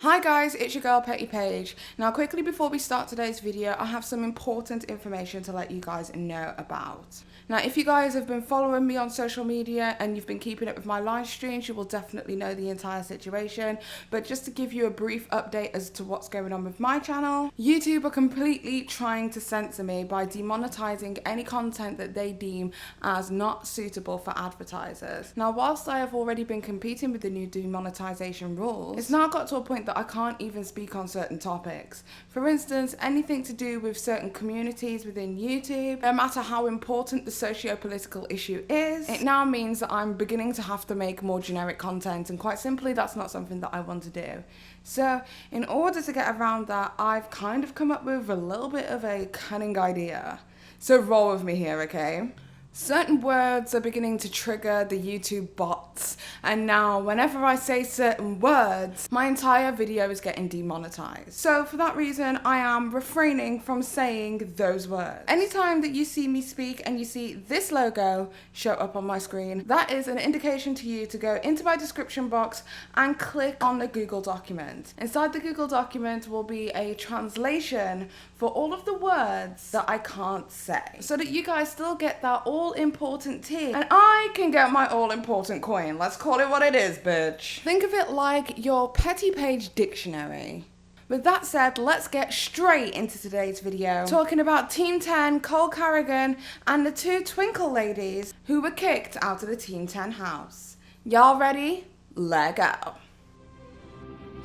Hi guys, it's your girl Petty Paige. Now quickly before we start today's video, I have some important information to let you guys know about. Now if you guys have been following me on social media and you've been keeping up with my live streams, you will definitely know the entire situation. But just to give you a brief update as to what's going on with my channel, YouTube are completely trying to censor me by demonetizing any content that they deem as not suitable for advertisers. Now whilst I have already been competing with the new demonetization rules, it's now got to a point that I can't even speak on certain topics. For instance, anything to do with certain communities within YouTube, no matter how important the socio-political issue is, it now means that I'm beginning to have to make more generic content, and quite simply that's not something that I want to do. So in order to get around that, I've kind of come up with a little bit of a cunning idea. So roll with me here, okay? Certain words are beginning to trigger the YouTube bots, and now whenever I say certain words, my entire video is getting demonetized. So for that reason, I am refraining from saying those words. Anytime that you see me speak and you see this logo show up on my screen, that is an indication to you to go into my description box and click on the Google document. Inside the Google document will be a translation for all of the words that I can't say, so that you guys still get that all-important tea and I can get my all-important coin. Let's call it what it is, bitch. Think of it like your Petty Page dictionary. With that said, let's get straight into today's video, talking about Team 10, Cole Carrigan, and the two Twinkle ladies who were kicked out of the Team 10 house. Y'all ready? Let go.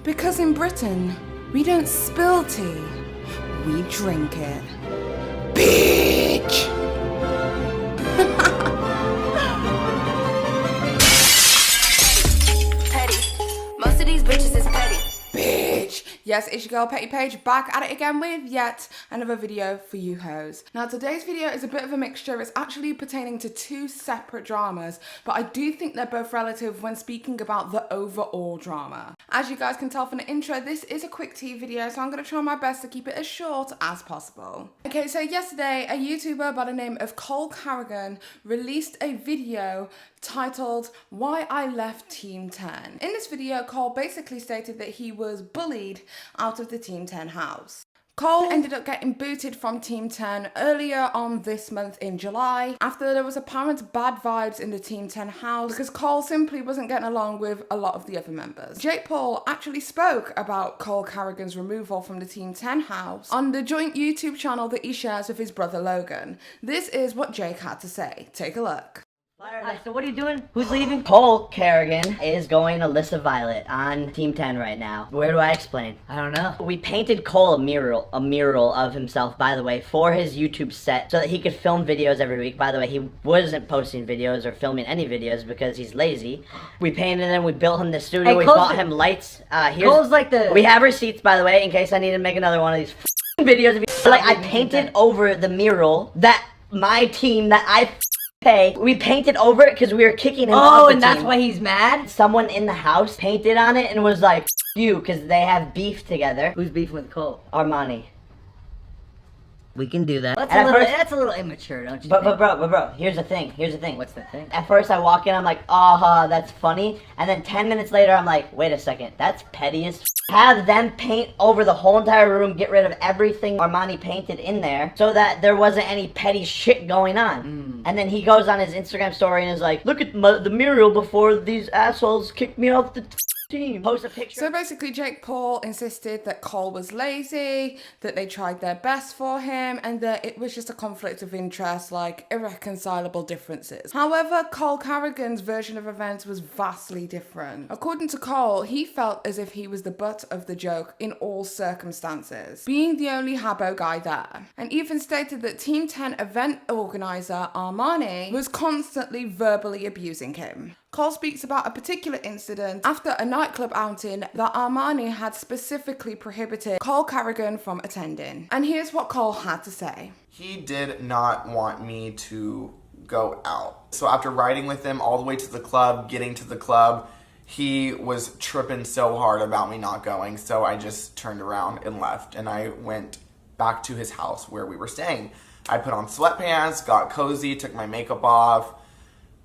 Because in Britain, we don't spill tea, we drink it. Bitch! Most of these bitches is petty. Bitch! Yes, it's your girl Petty Paige back at it again with yet another video for you hoes. Now today's video is a bit of a mixture. It's actually pertaining to two separate dramas, but I do think they're both relative when speaking about the overall drama. As you guys can tell from the intro, this is a quick tea video, so I'm going to try my best to keep it as short as possible. Okay, so yesterday a YouTuber by the name of Cole Carrigan released a video titled Why I Left Team 10. In this video, Cole basically stated that he was bullied out of the Team 10 house. Cole ended up getting booted from Team 10 earlier on this month in July after there was apparent bad vibes in the Team 10 house because Cole simply wasn't getting along with a lot of the other members. Jake Paul actually spoke about Cole Carrigan's removal from the Team 10 house on the joint YouTube channel that he shares with his brother Logan. This is what Jake had to say. Take a look. Alright, so what are you doing? Who's leaving? Cole Carrigan is going to Lilah Violet on Team 10 right now. Where do I explain? I don't know. We painted Cole a mural of himself, by the way, for his YouTube set so that he could film videos every week. By the way, he wasn't posting videos or filming any videos because he's lazy. We painted him, we built him the studio, we bought him lights. Cole's like the... We have receipts, by the way, in case I need to make another one of these videos. Like, I painted over the mural that my team, that I pay. We painted over it because we were kicking him off the team. That's why he's mad? Someone in the house painted on it and was like, you, because they have beef together. Who's beefing with Cole? Armani. We can do that. That's a little immature, don't you think? But bro, here's the thing. What's the thing? At first I walk in, I'm like, that's funny. And then 10 minutes later, I'm like, wait a second, that's petty as Have them paint over the whole entire room, get rid of everything Armani painted in there, so that there wasn't any petty shit going on. And then he goes on his Instagram story and is like, look at the mural before these assholes kicked me off the team. Post a picture. So basically Jake Paul insisted that Cole was lazy, that they tried their best for him, and that it was just a conflict of interest, like irreconcilable differences. However, Cole Carrigan's version of events was vastly different. According to Cole, he felt as if he was the butt of the joke in all circumstances, being the only Habbo guy there, and even stated that Team 10 event organizer Armani was constantly verbally abusing him. Cole speaks about a particular incident after a nightclub outing that Armani had specifically prohibited Cole Carrigan from attending. And here's what Cole had to say. He did not want me to go out. So after riding with him all the way to the club, getting to the club, he was tripping so hard about me not going. So I just turned around and left, and I went back to his house where we were staying. I put on sweatpants, got cozy, took my makeup off,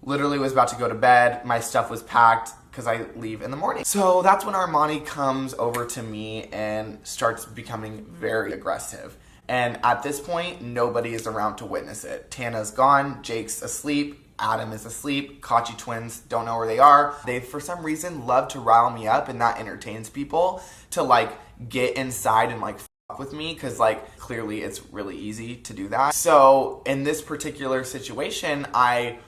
literally was about to go to bed. My stuff was packed. because I leave in the morning. So that's when Armani comes over to me and starts becoming very aggressive. And at this point, nobody is around to witness it. Tana's gone, Jake's asleep, Adam is asleep, Kachi twins don't know where they are. They, for some reason, love to rile me up, and that entertains people to, like, get inside and, like, fuck with me, because, like, clearly it's really easy to do that. So in this particular situation, I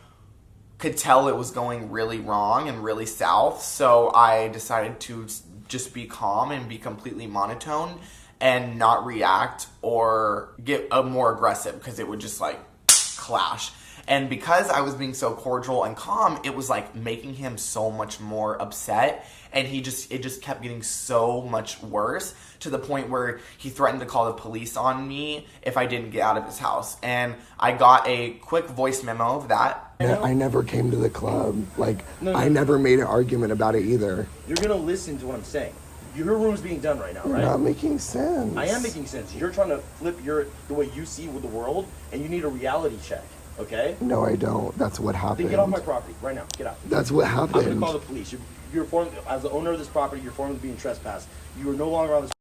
could tell it was going really wrong and really south, so I decided to just be calm and be completely monotone and not react or get more aggressive, because it would just, like, clash. And because I was being so cordial and calm, it was like making him so much more upset, and it just kept getting so much worse, to the point where he threatened to call the police on me if I didn't get out of his house. And I got a quick voice memo of that. I never came to the club. Like, I never made an argument about it either. You're gonna listen to what I'm saying. Your room's being done right now, right? You're not making sense. I am making sense. You're trying to flip the way you see with the world, and you need a reality check. Okay? No, I don't. That's what happened. Then get off my property right now. Get out. That's what happened. I'm gonna call the police. You're as the owner of this property, you're formally being trespassed. You are no longer on this.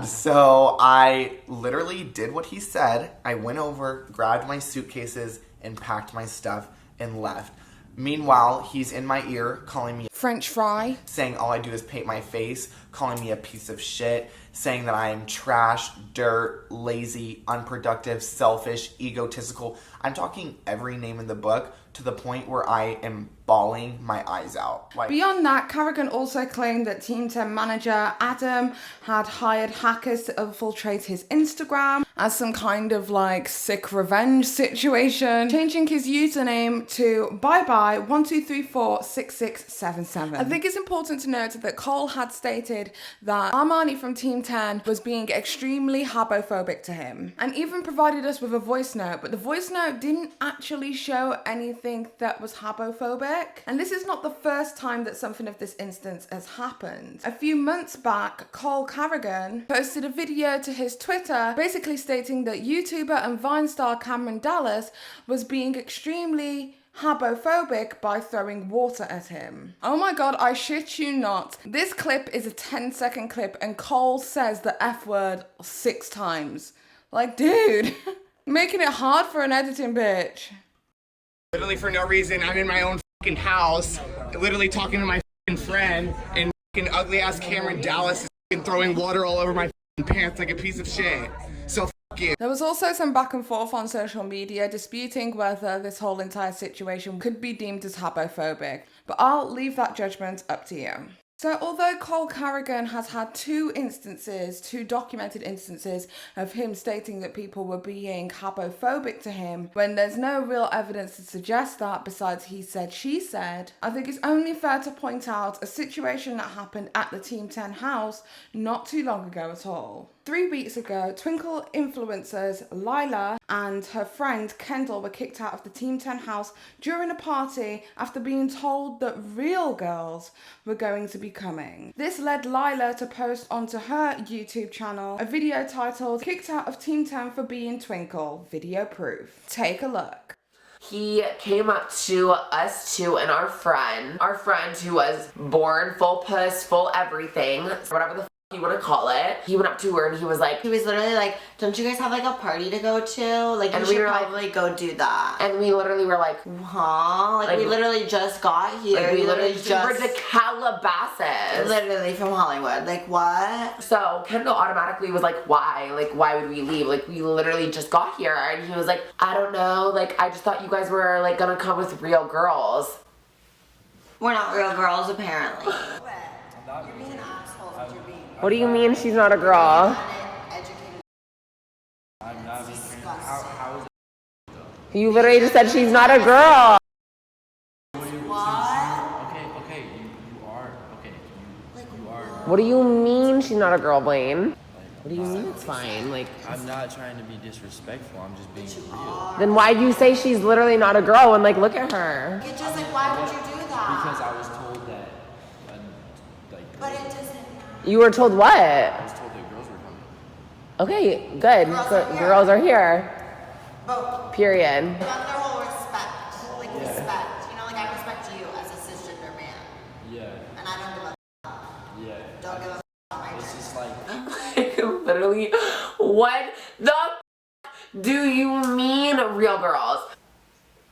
So I literally did what he said. I went over, grabbed my suitcases, and packed my stuff and left. Meanwhile, he's in my ear calling me French fry, saying all I do is paint my face, calling me a piece of shit, saying that I am trash, dirt, lazy, unproductive, selfish, egotistical. I'm talking every name in the book, to the point where I am bawling my eyes out. Like, beyond that, Carrigan also claimed that Team 10 manager Adam had hired hackers to infiltrate his Instagram as some kind of like sick revenge situation, changing his username to bye1234667. I think it's important to note that Cole had stated that Armani from Team 10 was being extremely habophobic to him, and even provided us with a voice note, but the voice note didn't actually show anything that was habophobic. And this is not the first time that something of this instance has happened. A few months back, Cole Carrigan posted a video to his Twitter basically stating that YouTuber and Vine star Cameron Dallas was being extremely habophobic by throwing water at him. Oh my god, I shit you not. This clip is a 10-second clip, and Cole says the F word 6 times. Like, dude, making it hard for an editing bitch. Literally for no reason, I'm in my own fucking house, literally talking to my fucking friend, and fucking ugly ass Cameron Dallas is fucking throwing water all over my fucking pants like a piece of shit. So fuck you. There was also some back and forth on social media disputing whether this whole entire situation could be deemed as habophobic, but I'll leave that judgment up to you. So although Cole Carrigan has had 2 documented instances of him stating that people were being habophobic to him, when there's no real evidence to suggest that besides he said, she said, I think it's only fair to point out a situation that happened at the Team 10 house not too long ago at all. 3 weeks ago, Twinkle influencers Lilah and her friend Kendall were kicked out of the Team 10 house during a party after being told that real girls were going to be coming. This led Lilah to post onto her YouTube channel a video titled "Kicked Out of Team 10 for Being Twinkle, Video Proof." Take a look. He came up to us two and our friend who was born full puss, full everything, whatever the you want to call it. He went up to her and he was literally like, don't you guys have like a party to go to? Like, and we should probably go do that. And we literally were like, huh? Like we literally just got here. Like we literally just were to Calabasas. Literally from Hollywood. Like what? So Kendall automatically was like, why? Like why would we leave? Like we literally just got here. And he was like, I don't know. Like I just thought you guys were like gonna come with real girls. We're not real girls apparently. What do you mean she's not a girl? You literally just said she's not a girl. Okay, you are. Okay, you are. What do you mean she's not a girl, Blaine? What do you mean it's fine? Like, I'm not trying to be disrespectful. I'm just being real. then why'd you say she's literally not a girl and like look at her? It's just like, why would you do that? Because I was told that, But it doesn't. You were told what? I was told that girls were coming. Okay, good. Girls are here. But Period. about their whole respect. Like respect. You know, like I respect you as a cisgender man. Yeah. really, what the do you mean, real girls?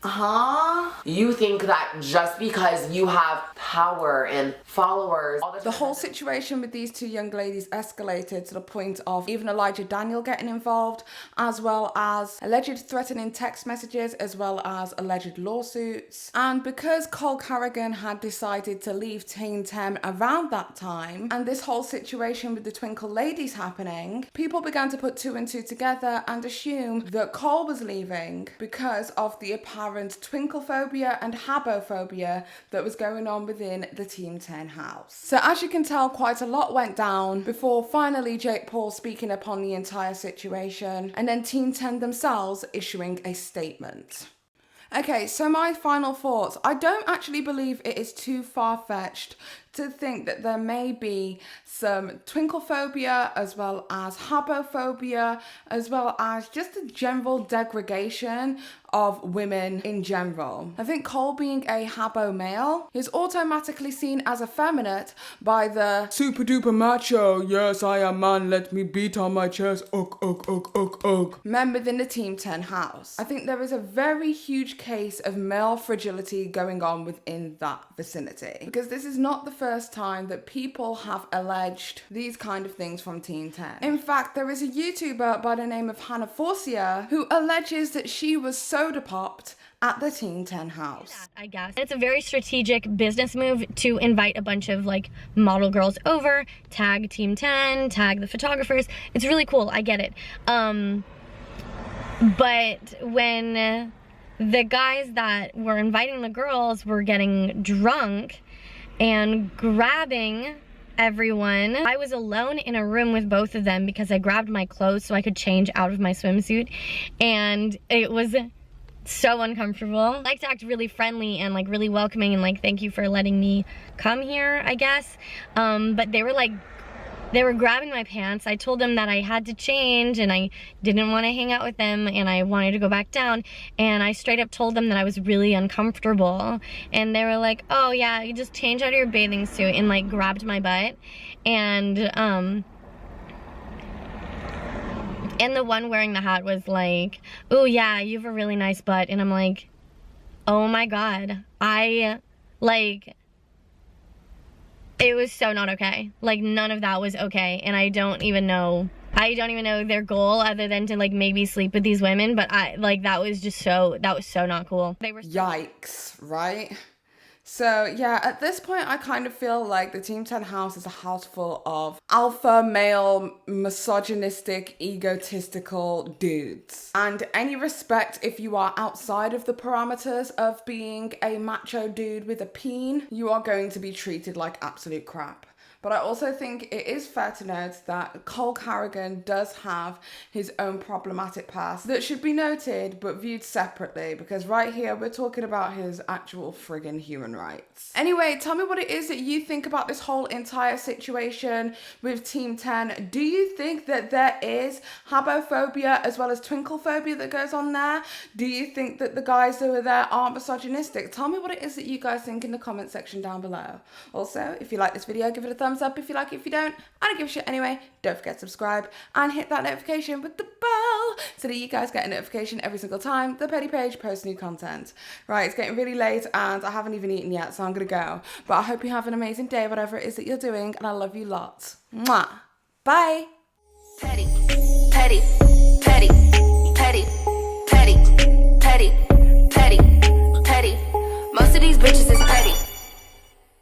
Huh? You think that just because you have power and followers, all the whole situation with these two young ladies escalated to the point of even Elijah Daniel getting involved, as well as alleged threatening text messages, as well as alleged lawsuits. And because Cole Carrigan had decided to leave Team 10 around that time, and this whole situation with the Twinkle ladies happening, people began to put two and two together and assume that Cole was leaving because of the apparent twinklephobia and habophobia that was going on within the Team 10 house. So as you can tell, quite a lot went down before finally Jake Paul speaking upon the entire situation, and then Team 10 themselves issuing a statement. Okay, so my final thoughts. I don't actually believe it is too far-fetched to think that there may be some twinklephobia, as well as habophobia, as well as just a general degradation of women in general. I think Cole, being a habo male, is automatically seen as effeminate by the super duper macho, yes I am man, let me beat on my chest, men within the Team 10 house. I think there is a very huge case of male fragility going on within that vicinity, because this is not the first time that people have alleged these kind of things from Team 10. In fact, there is a YouTuber by the name of Hannah Forcia who alleges that she was soda popped at the Team 10 house. I guess it's a very strategic business move to invite a bunch of like model girls over, tag Team 10, tag the photographers. It's really cool, I get it. But when the guys that were inviting the girls were getting drunk and grabbing everyone, I was alone in a room with both of them because I grabbed my clothes so I could change out of my swimsuit, and it was so uncomfortable. I like to act really friendly and like really welcoming and like thank you for letting me come here, I guess. But they were grabbing my pants. I told them that I had to change and I didn't want to hang out with them and I wanted to go back down, and I straight up told them that I was really uncomfortable, and they were like, oh yeah, you just change out of your bathing suit, and like grabbed my butt. And the one wearing the hat was like, oh yeah, you have a really nice butt, and I'm like, oh my god, it was so not okay. Like, none of that was okay, and I don't even know their goal other than to like maybe sleep with these women, but that was so not cool. They were yikes, right? So yeah, at this point I kind of feel like the Team 10 house is a house full of alpha male, misogynistic, egotistical dudes. And any respect if you are outside of the parameters of being a macho dude with a peen, you are going to be treated like absolute crap. But I also think it is fair to note that Cole Carrigan does have his own problematic past that should be noted but viewed separately, because right here we're talking about his actual friggin' human rights. Anyway, tell me what it is that you think about this whole entire situation with Team 10. Do you think that there is habophobia as well as twinklephobia that goes on there? Do you think that the guys who are there aren't misogynistic? Tell me what it is that you guys think in the comment section down below. Also, if you like this video, give it a thumbs up if you like it. If you don't, I don't give a shit anyway. Don't forget to subscribe and hit that notification with the bell so that you guys get a notification every single time the Petty Paige posts new content. Right, it's getting really late and I haven't even eaten yet, so I'm gonna go. But I hope you have an amazing day, whatever it is that you're doing, and I love you lots. Mwah. Bye. Petty.